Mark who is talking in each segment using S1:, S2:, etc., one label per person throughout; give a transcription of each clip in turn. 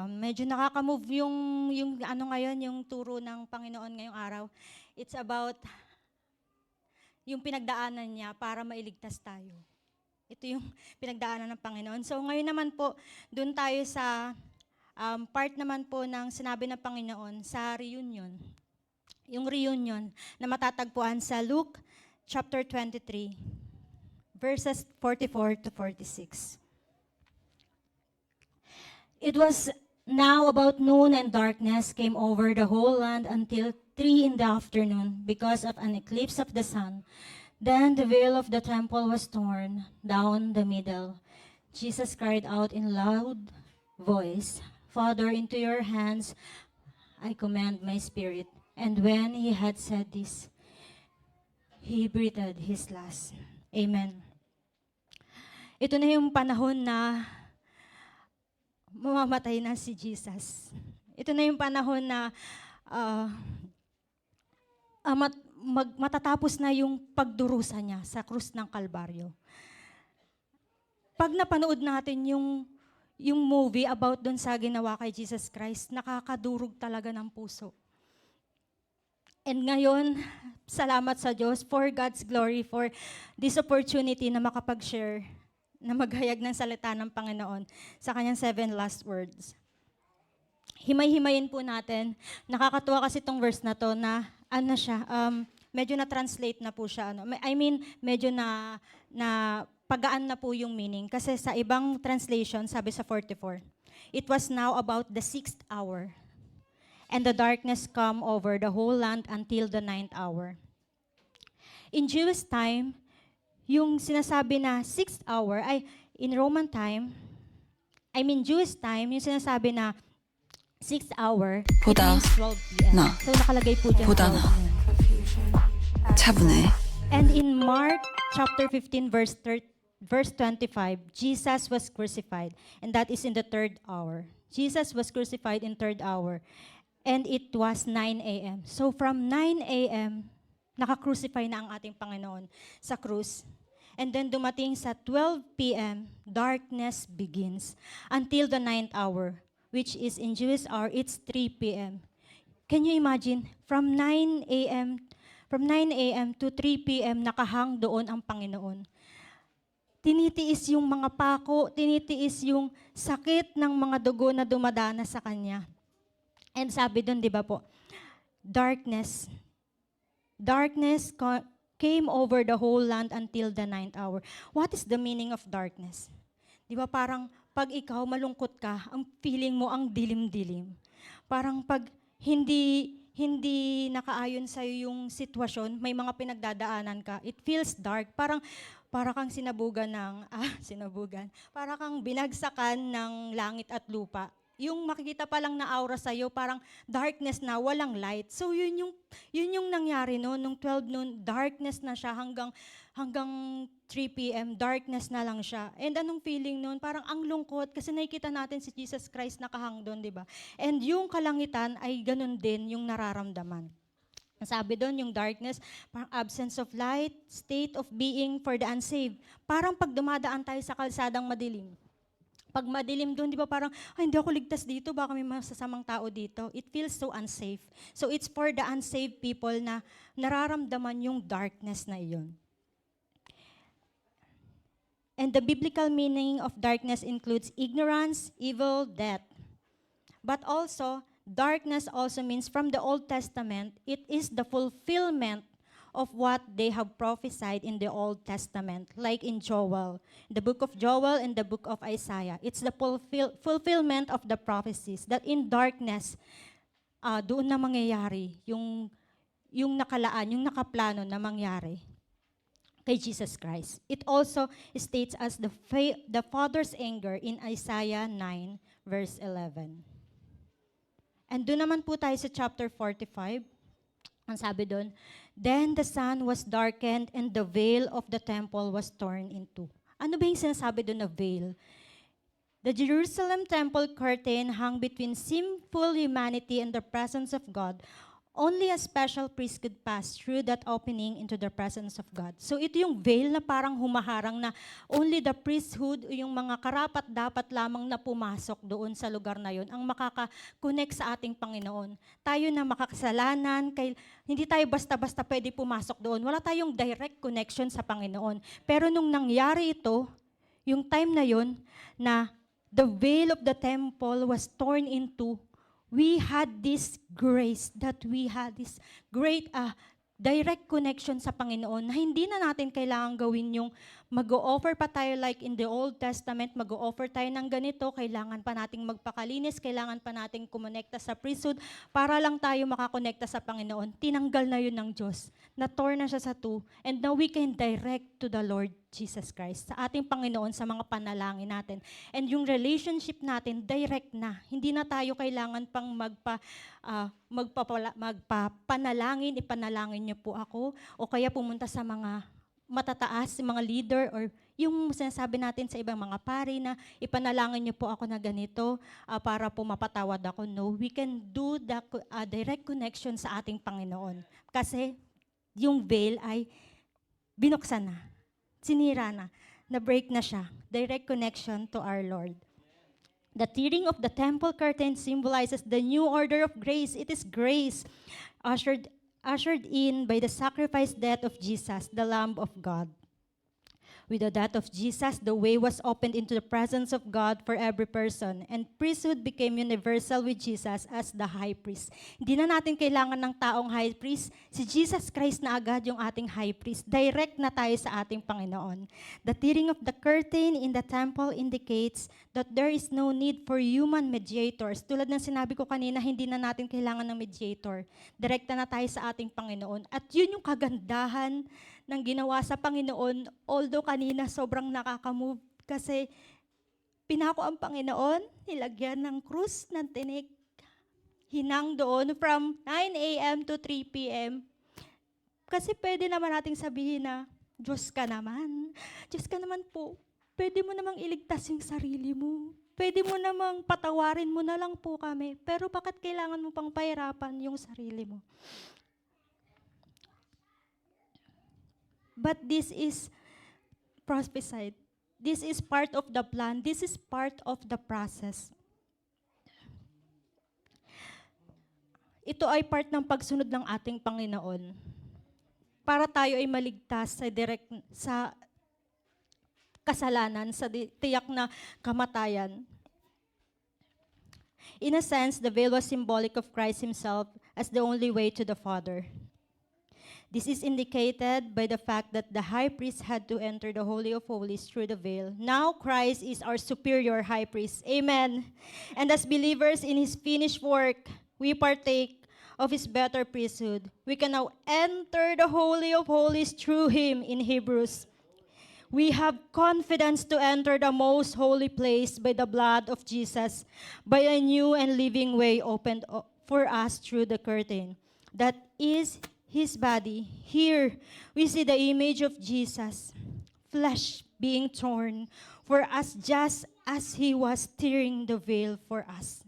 S1: Medyo nakaka-move yung ano ngayon, yung turo ng Panginoon ngayong araw. It's about yung pinagdaanan niya para mailigtas tayo. Ito yung pinagdaanan ng Panginoon. So ngayon naman po, dun tayo sa part naman po ng sinabi ng Panginoon sa reunion. Yung reunion na matatagpuan sa Luke chapter 23, verses 44 to 46. It was now about noon, and darkness came over the whole land until 3 in the afternoon because of an eclipse of the sun. Then the veil of the temple was torn down the middle. Jesus cried out in loud voice, "Father, into your hands I commend my spirit." And when he had said this, he breathed his last. Amen. Ito na yung panahon na mamamatay na si Jesus. Ito na yung panahon na matatapos na yung pagdurusa niya sa krus ng Kalbaryo. Pag napanood natin yung movie about dun sa ginawa kay Jesus Christ, nakakadurog talaga ng puso. And ngayon, salamat sa Diyos for God's glory, for this opportunity na makapag-share, na maghayag ng salita ng Panginoon sa kanyang 7 last words. Himay-himayin po natin. Nakakatuwa kasi itong verse na to na medyo na-translate na po siya. Medyo na pagaan na po yung meaning. Kasi sa ibang translation, sabi sa 44, "It was now about the 6th hour, and the darkness come over the whole land until the 9th hour." In Jewish time, yung sinasabi na 6th hour, in Roman time, Jewish time, yung sinasabi na 6th hour, it means 12 p.m. So nakalagay po dyan 12 p.m.
S2: 차분해.
S1: And in Mark chapter 15, verse 25, Jesus was crucified, and that is in the 3rd hour. Jesus was crucified in 3rd hour, and it was 9 a.m. So from 9 a.m., naka-crucify na ang ating Panginoon sa krus. And then dumating sa 12 p.m., darkness begins until the 9th hour, which is in Jewish hour, it's 3 p.m. Can you imagine? From 9 a.m. to 3 p.m., nakahang doon ang Panginoon. Tinitiis yung mga pako, tinitiis yung sakit ng mga dugo na dumadana sa Kanya. And sabi doon, di ba po, darkness came over the whole land until the 9th hour. What is the meaning of darkness? Di ba parang pag ikaw malungkot ka, ang feeling mo ang dilim-dilim. Parang pag hindi nakaayon sa'yo yung sitwasyon, may mga pinagdadaanan ka, it feels dark. Para kang para kang binagsakan ng langit at lupa. Yung makikita pa lang na aura sa'yo, parang darkness na, walang light. So yun yung nangyari no, nung 12 noon, darkness na siya hanggang 3 p.m., darkness na lang siya. And anong feeling noon? Parang ang lungkot kasi nakikita natin si Jesus Christ nakahang doon, di ba? And yung kalangitan ay ganun din yung nararamdaman. Sabi doon, yung darkness, parang absence of light, state of being for the unsaved. Parang pag dumadaan tayo sa kalsadang madilim. Pag madilim doon, di ba parang, hindi ako ligtas dito, baka may masasamang tao dito. It feels so unsafe. So it's for the unsaved people na nararamdaman yung darkness na iyon. And the biblical meaning of darkness includes ignorance, evil, death. But also, darkness also means from the Old Testament, it is the fulfillment of what they have prophesied in the Old Testament, like in Joel, the book of Joel and the book of Isaiah. It's the fulfillment of the prophecies that in darkness, doon na mangyayari yung nakalaan, yung nakaplano na mangyari kay Jesus Christ. It also states as the Father's anger in Isaiah 9, verse 11. And doon naman po tayo sa chapter 45. Ang sabi doon, "Then the sun was darkened and the veil of the temple was torn in two." Ano ba yung sinasabi doon na veil? The Jerusalem temple curtain hung between sinful humanity and the presence of God. only a special priest could pass through that opening into the presence of God. So ito yung veil na parang humaharang na only the priesthood, yung mga karapat dapat lamang na pumasok doon sa lugar na yon ang makaka-connect sa ating Panginoon. Tayo na makakasalanan, hindi tayo basta-basta pwede pumasok doon. Wala tayong direct connection sa Panginoon. Pero nung nangyari ito, yung time na yon na the veil of the temple was torn into, we had this grace, that we had this great direct connection sa Panginoon na hindi na natin kailangan gawin yung mag-o-offer pa tayo like in the Old Testament, mag-o-offer tayo ng ganito, kailangan pa nating magpakalinis, kailangan pa nating kumonekta sa priesthood para lang tayo makakonekta sa Panginoon. Tinanggal na yun ng Diyos. Na-torn na siya sa two. And now we can direct to the Lord Jesus Christ, sa ating Panginoon, sa mga panalangin natin. And yung relationship natin, direct na. Hindi na tayo kailangan pang magpapanalangin, ipanalangin niyo po ako, o kaya pumunta sa mga matataas, mga leader, or yung sinasabi natin sa ibang mga pari na ipanalangin niyo po ako na ganito para po mapatawad ako. No, we can do the direct connection sa ating Panginoon. Kasi yung veil ay binuksan na, sinira na, na-break na siya. Direct connection to our Lord. The tearing of the temple curtain symbolizes the new order of grace. It is grace ushered in by the sacrifice death of Jesus, the Lamb of God. With the death of Jesus, the way was opened into the presence of God for every person, and priesthood became universal with Jesus as the high priest. Hindi na natin kailangan ng taong high priest. Si Jesus Christ na agad yung ating high priest. Direct na tayo sa ating Panginoon. The tearing of the curtain in the temple indicates that there is no need for human mediators. Tulad ng sinabi ko kanina, hindi na natin kailangan ng mediator. Direkta na tayo sa ating Panginoon. At yun yung kagandahan ng ginawa sa Panginoon, although kanina sobrang nakakamove kasi pinako ang Panginoon, nilagyan ng krus ng tinik, hinang doon from 9 a.m. to 3 p.m. Kasi pwede naman nating sabihin na, Diyos ka naman po, pwede mo namang iligtas yung sarili mo. Pwede mo namang patawarin mo na lang po kami. Pero bakit kailangan mo pang pahirapan yung sarili mo? But this is prophesied. This is part of the plan. This is part of the process. Ito ay part ng pagsunod ng ating Panginoon para tayo ay maligtas sa kasalanan, sa tiyak na kamatayan. In a sense, the veil was symbolic of Christ Himself as the only way to the Father. This is indicated by the fact that the high priest had to enter the Holy of Holies through the veil. Now Christ is our superior high priest. Amen. And as believers in His finished work, we partake of His better priesthood. We can now enter the Holy of Holies through Him in Hebrews. We have confidence to enter the most holy place by the blood of Jesus, by a new and living way opened for us through the curtain. That is His body. Here, we see the image of Jesus, flesh being torn for us just as He was tearing the veil for us.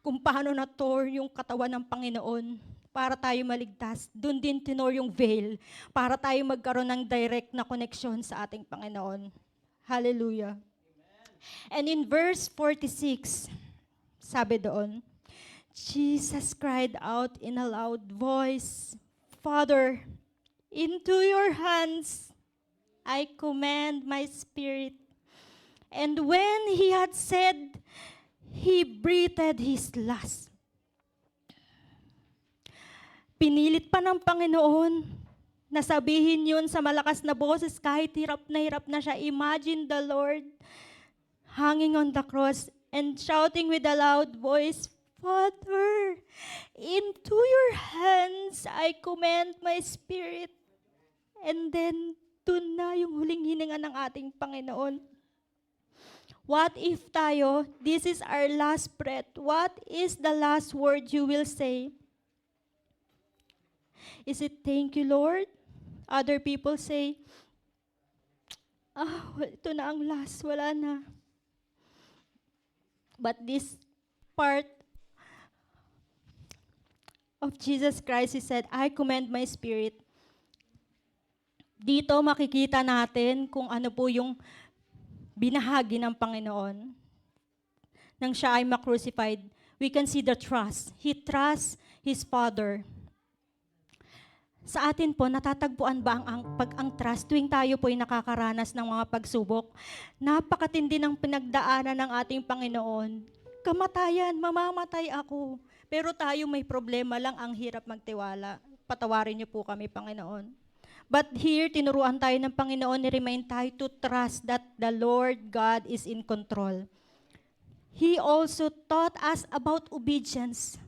S1: Kung paano na-tore yung katawan ng Panginoon para tayo maligtas, dun din tinore yung veil para tayo magkaroon ng direct na connection sa ating Panginoon. Hallelujah. And in verse 46, sabi doon, Jesus cried out in a loud voice, Father, into your hands I commend my spirit. And when He had said, He breathed His last. Pinilit pa ng Panginoon na sabihin yun sa malakas na boses kahit hirap na siya. Imagine the Lord hanging on the cross and shouting with a loud voice, Father, into your hands I commend my spirit. And then, dun na yung huling hininga ng ating Panginoon. What if tayo, this is our last breath, what is the last word you will say? Is it thank you, Lord? Other people say, ito na ang last, wala na. But this part of Jesus Christ, He said, I commend my spirit. Dito makikita natin kung ano po yung binahagi ng Panginoon. Nang siya ay ma-crucified, we can see the trust. He trusts His Father. Sa atin po, natatagpuan ba ang trust tuwing tayo po ay nakakaranas ng mga pagsubok? Napakatindi ng pinagdaanan ng ating Panginoon. Kamatayan, mamamatay ako. Pero tayo may problema lang, ang hirap magtiwala. Patawarin niyo po kami, Panginoon. But here, tinuruan tayo ng Panginoon, ni-remind tayo to trust that the Lord God is in control. He also taught us about obedience.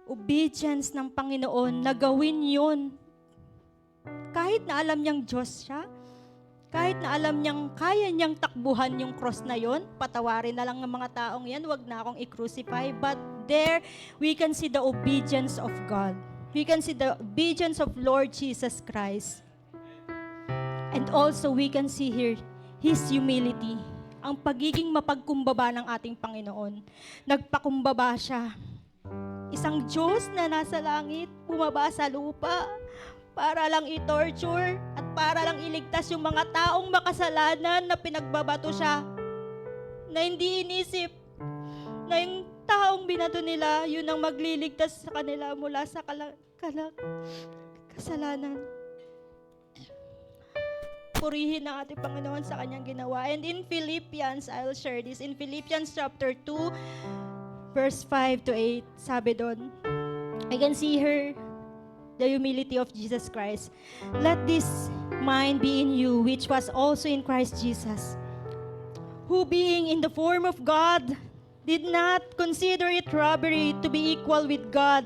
S1: Obedience ng Panginoon na gawin yun. Kahit na alam niyang Diyos siya, kahit na alam niyang kaya niyang takbuhan yung cross na yon, patawarin na lang ng mga taong yan, wag na akong i-crucify. But there, we can see the obedience of God. We can see the obedience of Lord Jesus Christ. And also, we can see here His humility. Ang pagiging mapagkumbaba ng ating Panginoon. Nagpakumbaba siya. Isang Diyos na nasa langit, bumaba sa lupa para lang i-torture at para lang iligtas yung mga taong makasalanan na pinagbabato siya. Na hindi inisip na yung taong binato nila, yun ang magliligtas sa kanila mula sa kasalanan. Purihin ang ating Panginoon sa kanyang ginawa. And in Philippians, I'll share this. In Philippians chapter 2, verse 5 to 8, sabi doon, I can see her, the humility of Jesus Christ. Let this mind be in you, which was also in Christ Jesus, who being in the form of God, did not consider it robbery to be equal with God,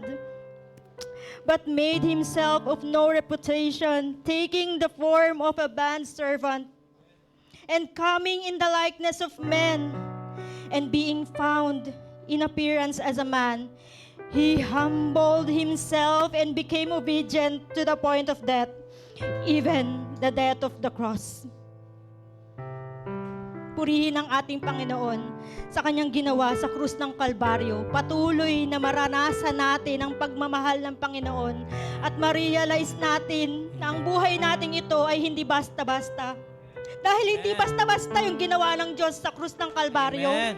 S1: but made himself of no reputation, taking the form of a bondservant, and coming in the likeness of men, and being found in appearance as a man, he humbled himself and became obedient to the point of death, even the death of the cross. Purihin ang ating Panginoon sa kanyang ginawa sa krus ng Kalbaryo. Patuloy na maranasan natin ang pagmamahal ng Panginoon at ma-realize natin na ang buhay nating ito ay hindi basta-basta. Dahil hindi basta-basta yung ginawa ng Diyos sa krus ng Kalbaryo.
S2: Amen.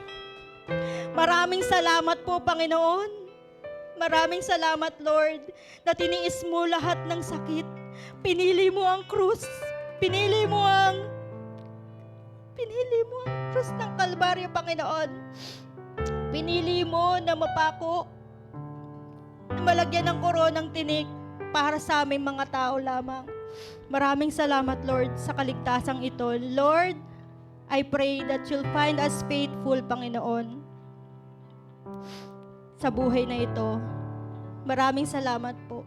S1: Maraming salamat po, Panginoon. Maraming salamat, Lord, na tiniis mo lahat ng sakit. Pinili mo ang krus. Pinili mo ang krus ng Kalbaryo, Panginoon. Pinili mo na mapako, na malagyan ng koronang tinik para sa aming mga tao lamang. Maraming salamat, Lord, sa kaligtasang ito. Lord, I pray that you'll find us faithful, Panginoon, sa buhay na ito. Maraming salamat po.